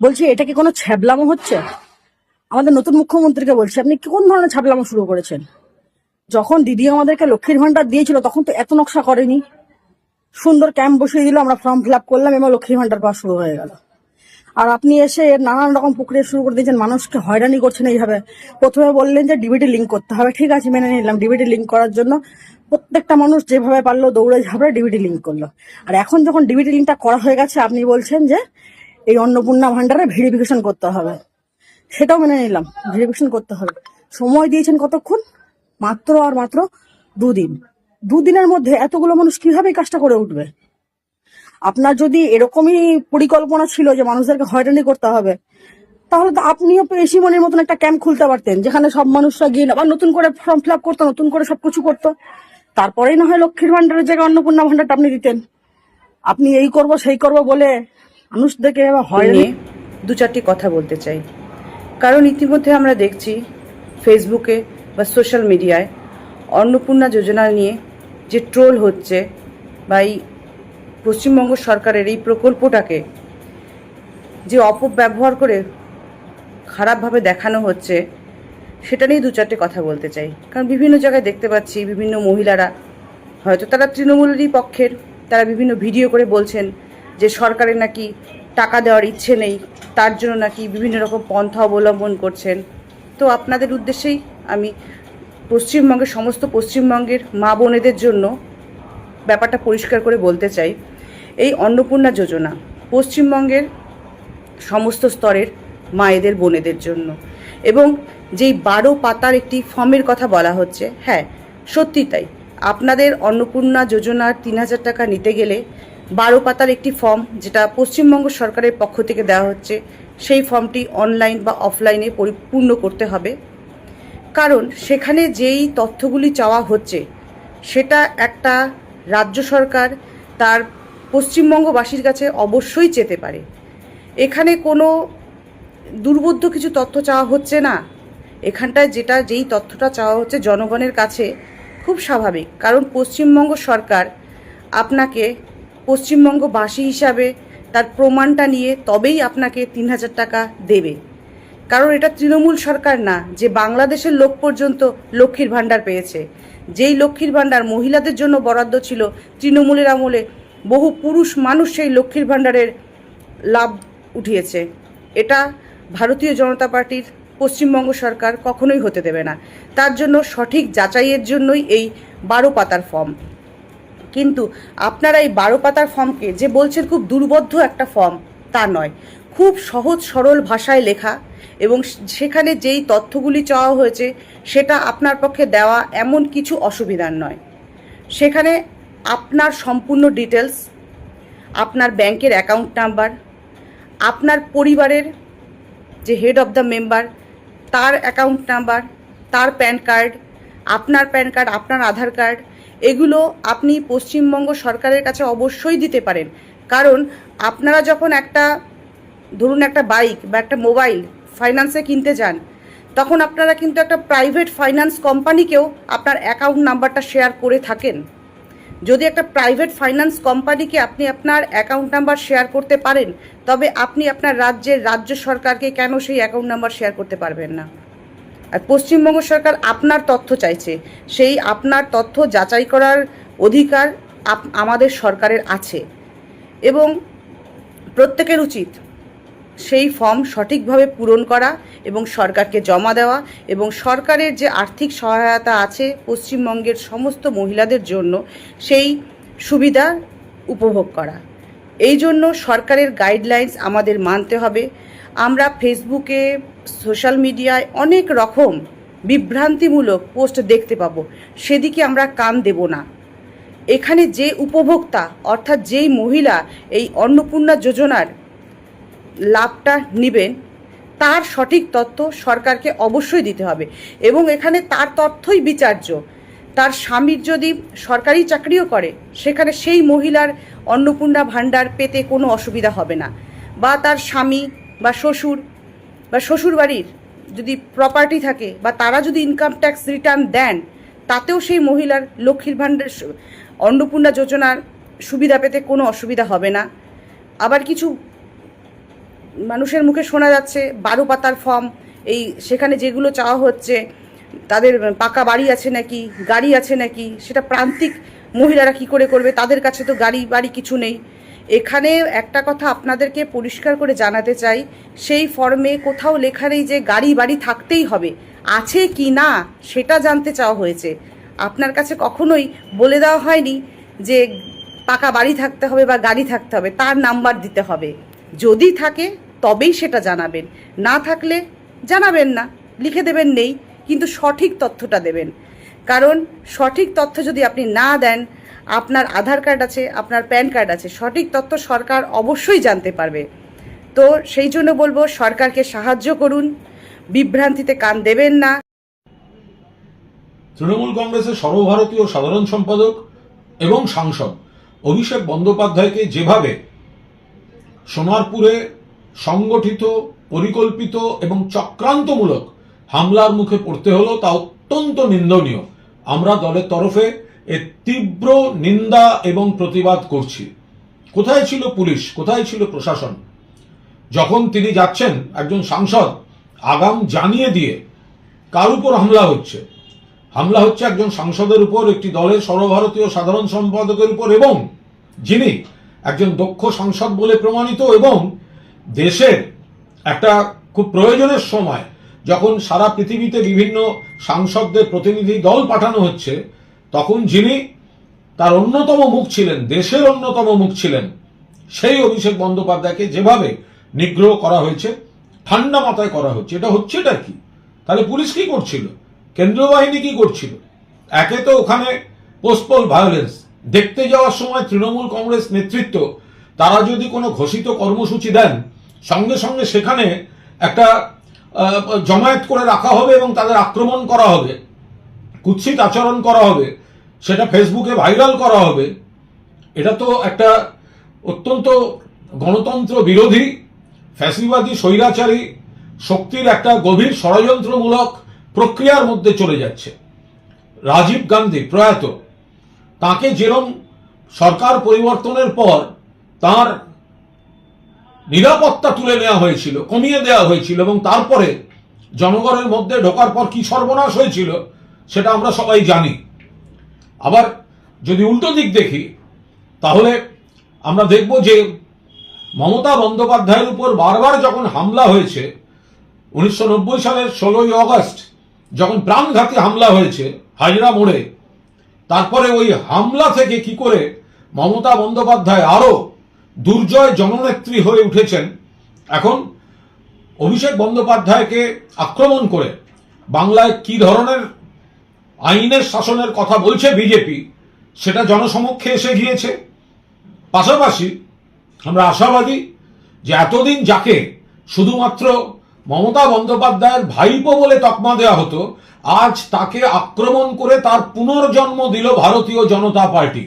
বলছি, এটা কি কোনো ছ্যাবলামো হচ্ছে? আমাদের নতুন মুখ্যমন্ত্রীকে বলছি, আপনি কোন ধরনের ছ্যাবলামো শুরু করেছেন? যখন দিদি আমাদেরকে লক্ষ্মীর ভান্ডার দিয়েছিল তখন তো এত নকশা করেনি। সুন্দর ক্যাম্প বসিয়ে দিল, আমরা ফর্ম ফিল আপ করলাম এবং লক্ষ্মীর ভান্ডার পাওয়া শুরু হয়ে গেল। আর আপনি এসে নানান রকম প্রক্রিয়া শুরু করে দিয়েছেন, মানুষকে হয়রানি করছেন এইভাবে। প্রথমে বললেন যে ডিবিটি লিঙ্ক করতে হবে, ঠিক আছে মেনে নিলাম। ডিবিটি লিঙ্ক করার জন্য প্রত্যেকটা মানুষ যেভাবে পারলো দৌড়ে ঝাঁপড়ে ডিবিটি লিঙ্ক করলো। আর এখন যখন ডিবিটি লিঙ্কটা করা হয়ে গেছে, আপনি বলছেন যে এই অন্নপূর্ণা ভান্ডারে ভেরিফিকেশন করতে হবে। সেটাও মেনে নিলাম, ভেরিফিকেশন করতে হবে। সময় দিয়েছেন কতক্ষণ? মাত্র আর মাত্র 2 দিন। 2 দিনের মধ্যে এতগুলো মানুষ কিভাবে এই কাজটা করে উঠবে? আপনার যদি এরকমই পরিকল্পনা ছিল যে মানুষদেরকে হয়রানি করতে হবে, তাহলে তো আপনিও পেশিমনির মতন একটা ক্যাম্প খুলতে পারতেন, যেখানে সব মানুষরা গিয়ে আবার নতুন করে ফর্ম ফিল আপ করতো, নতুন করে সবকিছু করতো। তারপরেই না হয় লক্ষ্মীর ভান্ডারের জায়গায় অন্নপূর্ণা ভান্ডারটা আপনি দিতেন। আপনি এই করব সেই করব বলে মানুষদেরকে হয়রানি। নিয়ে দু চারটি কথা বলতে চাই। কারণ ইতিমধ্যে আমরা দেখছি ফেসবুকে বা সোশ্যাল মিডিয়ায় অন্নপূর্ণা যোজনা নিয়ে যে ট্রোল হচ্ছে বা এই পশ্চিমবঙ্গ সরকারের এই প্রকল্পটাকে যে অপব্যবহার করে খারাপভাবে দেখানো হচ্ছে, সেটা নিয়ে দু চারটে কথা বলতে চাই। কারণ বিভিন্ন জায়গায় দেখতে পাচ্ছি বিভিন্ন মহিলারা, হয়তো তারা তৃণমূলেরই পক্ষের, তারা বিভিন্ন ভিডিও করে বলছেন যে সরকারের নাকি টাকা দেওয়ার ইচ্ছে নেই, তার জন্য নাকি বিভিন্ন রকম পন্থা অবলম্বন করছেন। তো আপনাদের উদ্দেশ্যেই আমি পশ্চিমবঙ্গের মা বোনেদের জন্য ব্যাপারটা পরিষ্কার করে বলতে চাই। এই অন্নপূর্ণা যোজনা পশ্চিমবঙ্গের সমস্ত স্তরের মায়েদের বোনেদের জন্য, এবং যেই 12 পাতার একটি ফর্মের কথা বলা হচ্ছে, হ্যাঁ সত্যি তাই। আপনাদের অন্নপূর্ণা যোজনার 3,000 টাকা নিতে গেলে 12 পাতার একটি ফর্ম, যেটা পশ্চিমবঙ্গ সরকারের পক্ষ থেকে দেওয়া হচ্ছে, সেই ফর্মটি অনলাইন বা অফলাইনে পরিপূর্ণ করতে হবে। কারণ সেখানে যেই তথ্যগুলি চাওয়া হচ্ছে, সেটা একটা রাজ্য সরকার তার পশ্চিমবঙ্গবাসীর কাছে অবশ্যই চেতে পারে। এখানে কোনো দুর্বোধ্য কিছু তথ্য চাওয়া হচ্ছে না। এখানটায় যেই তথ্যটা চাওয়া হচ্ছে জনগণের কাছে, খুব স্বাভাবিক। কারণ পশ্চিমবঙ্গ সরকার আপনাকে পশ্চিমবঙ্গবাসী হিসাবে তার প্রমাণটা নিয়ে তবেই আপনাকে 3,000 টাকা দেবে। কারণ এটা তৃণমূল সরকার না যে বাংলাদেশের লোক পর্যন্ত লক্ষ্মীর ভাণ্ডার পেয়েছে। যেই লক্ষ্মীর ভাণ্ডার মহিলাদের জন্য বরাদ্দ ছিল তৃণমূলের আমলে, বহু পুরুষ মানুষ সেই লক্ষ্মীর ভাণ্ডারের লাভ উঠিয়েছে। এটা ভারতীয় জনতা পার্টির পশ্চিমবঙ্গ সরকার কখনোই হতে দেবে না। তার জন্য সঠিক যাচাইয়ের জন্যই এই 12 পাতার ফর্ম। কিন্তু আপনারা এই 12 পাতার ফর্মকে যে বলছেন খুব দুর্বোধ্য একটা ফর্ম, তা নয়। খুব সহজ সরল ভাষায় লেখা, এবং সেখানে যেই তথ্যগুলি চাওয়া হয়েছে সেটা আপনার পক্ষে দেওয়া এমন কিছু অসুবিধার নয়। সেখানে আপনার সম্পূর্ণ ডিটেলস, আপনার ব্যাংকের অ্যাকাউন্ট নাম্বার, আপনার পরিবারের যে হেড অফ দ্য মেম্বার তার অ্যাকাউন্ট নাম্বার, তার প্যান কার্ড, আপনার আধার কার্ড, এগুলো আপনি পশ্চিমবঙ্গ সরকারের কাছে অবশ্যই দিতে পারেন। কারণ আপনারা যখন ধরুন একটা বাইক বা একটা মোবাইল ফাইন্যান্সে কিনতে যান, তখন আপনারা কিন্তু একটা প্রাইভেট ফাইন্যান্স কোম্পানিকেও আপনার অ্যাকাউন্ট নাম্বারটা শেয়ার করে থাকেন। যদি একটা প্রাইভেট ফাইন্যান্স কোম্পানিকে আপনি আপনার অ্যাকাউন্ট নাম্বার শেয়ার করতে পারেন, তবে আপনি আপনার রাজ্য সরকারকে কেন সেই অ্যাকাউন্ট নাম্বার শেয়ার করতে পারবেন না? আর পশ্চিমবঙ্গ সরকার আপনার তথ্য চাইছে, সেই আপনার তথ্য যাচাই করার অধিকার আমাদের সরকারের আছে, এবং প্রত্যেকের উচিত সেই ফর্ম সঠিকভাবে পূরণ করা এবং সরকারকে জমা দেওয়া, এবং সরকারের যে আর্থিক সহায়তা আছে পশ্চিমবঙ্গের সমস্ত মহিলাদের জন্য, সেই সুবিধা উপভোগ করা। এই জন্য সরকারের গাইডলাইন্স আমাদের মানতে হবে। আমরা ফেসবুকে, সোশ্যাল মিডিয়ায় অনেক রকম বিভ্রান্তিমূলক পোস্ট দেখতে পাবো, সেদিকে আমরা কান দেব না। এখানে যে উপভোক্তা, অর্থাৎ যেই মহিলা এই অন্নপূর্ণা যোজনার লাভটা নেবেন, তার সঠিক তথ্য সরকারকে অবশ্যই দিতে হবে, এবং এখানে তার তথ্যই বিচার্য। তার স্বামীর যদি সরকারি চাকরিও করে, সেখানে সেই মহিলার অন্নপূর্ণা ভাণ্ডার পেতে কোনো অসুবিধা হবে না। বা তার স্বামী বা শ্বশুর বাড়ির যদি প্রপার্টি থাকে, বা তারা যদি ইনকাম ট্যাক্স রিটার্ন দেন, তাতেও সেই মহিলার লক্ষ্মীর ভাণ্ডার অন্নপূর্ণা যোজনার সুবিধা পেতে কোনো অসুবিধা হবে না। আবার কিছু মানুষের মুখে শোনা যাচ্ছে 12 পাতার ফর্ম, সেখানে যেগুলো চাওয়া হচ্ছে, তাদের পাকা বাড়ি আছে নাকি, গাড়ি আছে নাকি, সেটা প্রান্তিক মহিলারা কি করে করবে, তাদের কাছে তো গাড়ি বাড়ি কিছু নেই। এখানে একটা কথা আপনাদেরকে পরিষ্কার করে জানাতে চাই, সেই ফর্মে কোথাও লেখা নেই যে গাড়ি বাড়ি থাকতেই হবে, আছে কি না সেটা জানতে চাওয়া হয়েছে। আপনার কাছে কখনোই বলে দেওয়া হয়নি যে পাকা বাড়ি থাকতে হবে বা গাড়ি থাকতে হবে, তার নাম্বার দিতে হবে। যদি থাকে তবেই সেটা জানাবেন, না থাকলে জানাবেন না, লিখে দেবেন নেই, কিন্তু সঠিক তথ্যটা দেবেন। কারণ সঠিক তথ্য যদি আপনি না দেন, আপনার আধার কার্ড আছে, আপনার প্যান কার্ড আছে, সঠিক তথ্য সরকার অবশ্যই জানতে পারবে। তো সেই জন্য বলবো, সরকারকে সাহায্য করুন, বিভ্রান্তিতে কান দেবেন না। তৃণমূল কংগ্রেসের সর্বভারতীয় সাধারণ সম্পাদক এবং সাংসদ অভিষেক বন্দ্যোপাধ্যায়কে যেভাবে সোনারপুরে সংগঠিত, পরিকল্পিত এবং চক্রান্তমূলক হামলার মুখে পড়তে হলো, তা অত্যন্ত নিন্দনীয়। আমরা দলের তরফে এর তীব্র নিন্দা এবং প্রতিবাদ করছি। কোথায় ছিল পুলিশ, কোথায় ছিল প্রশাসন? যখন তিনি যাচ্ছেন, একজন সাংসদ আগাম জানিয়ে দিয়ে কার উপর হামলা হচ্ছে? হামলা হচ্ছে একজন সাংসদের উপর, একটি দলের সর্বভারতীয় সাধারণ সম্পাদকের উপর, এবং যিনি একজন দক্ষ সাংসদ বলে প্রমাণিত, এবং দেশের একটা খুব প্রয়োজনের সময় যখন সারা পৃথিবীতে বিভিন্ন সাংসদদের প্রতিনিধি দল পাঠানো হচ্ছে, তখন যিনি তার অন্যতম মুখ ছিলেন, দেশের অন্যতম মুখ ছিলেন, সেই অভিষেক বন্দ্যোপাধ্যায়কে যেভাবে নিগ্রহ করা হয়েছে, ঠান্ডা মাথায় করা হচ্ছে, এটা হচ্ছেটা কি? তাহলে পুলিশ কি করছিল? কেন্দ্রীয় বাহিনী কি করছিল? একে তো ওখানে পোস্টপোল ভায়োলেন্স দেখতে যাওয়ার সময় তৃণমূল কংগ্রেস নেতৃত্ব, তারা যদি কোনো ঘোষিত কর্মসূচি দেন, সঙ্গে সঙ্গে সেখানে একটা জমায়েত করে রাখা হবে এবং তাদের আক্রমণ করা হবে, কুৎসিত আচরণ করা হবে, সেটা ফেসবুকে ভাইরাল করা হবে। এটা তো একটা অত্যন্ত গণতন্ত্র বিরোধী, ফ্যাসিবাদী, স্বৈরাচারী শক্তির একটা গভীর ষড়যন্ত্রমূলক প্রক্রিয়ার মধ্যে চলে যাচ্ছে। রাজীব গান্ধী প্রয়াত, তাকে যেরকম সরকার পরিবর্তনের পর তার নিরাপত্তা তুলে নেওয়া হয়েছিল, কমিয়ে দেওয়া হয়েছিল, এবং তারপরে জনগণের মধ্যে ঢোকার পর কি সর্বনাশ হয়েছিল সেটা আমরা সবাই জানি। আবার যদি উল্টো দিক দেখি, তাহলে আমরা দেখব যে মমতা বন্দ্যোপাধ্যায়ের উপর বারবার যখন হামলা হয়েছে, 1990 সালের 16ই অগস্ট যখন প্রাণঘাতী হামলা হয়েছে হাজরা মোড়ে, তারপরে ওই হামলা থেকে কি করে মমতা বন্দ্যোপাধ্যায় আরো দুর্জয় জননেত্রী হয়ে উঠেছেন, এখন অভিষেক বন্দ্যোপাধ্যায়কে আক্রমণ করে বাংলায় কি ধরনের আইনের শাসনের কথা বলছে বিজেপি, সেটা জনসমক্ষে এসে গিয়েছে। পাশাপাশি আমরা আশাবাদী যে এতদিন যাকে শুধুমাত্র মমতা বন্দ্যোপাধ্যায়ের ভাইপো বলে তকমা দেওয়া হতো, আজ তাকে আক্রমণ করে তার পুনর্জন্ম দিল ভারতীয় জনতা পার্টি।